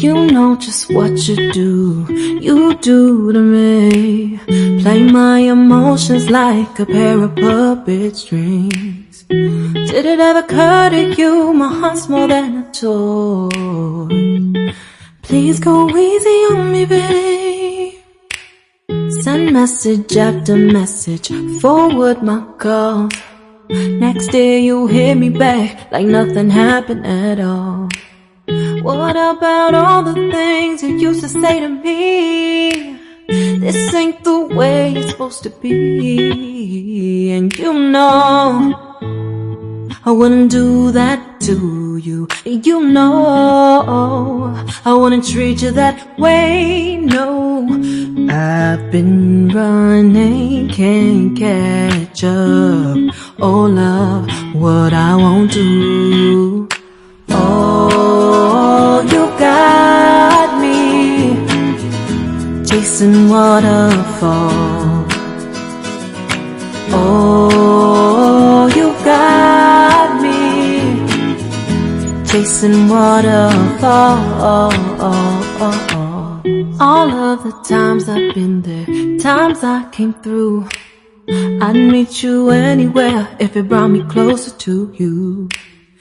You know just what you do to me. Play my emotions like a pair of puppet strings. Did it ever occur to you my heart's more than a toy? Please go easy on me, babe. Send message after message, forward my calls. Next day you hit me back like nothing happened at all. What about all the things you used to say to me? This ain't the way it's supposed to be. And you know I wouldn't do that to you. You know I wouldn't treat you that way, no. I've been running, can't catch up. Oh love, what I won't do. Oh, you got me chasing waterfalls. Oh, you got me chasing waterfalls. All of the times I've been there, times I came through, I'd meet you anywhere if it brought me closer to you.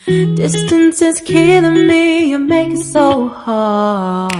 Distance is killing me, you make it so hard.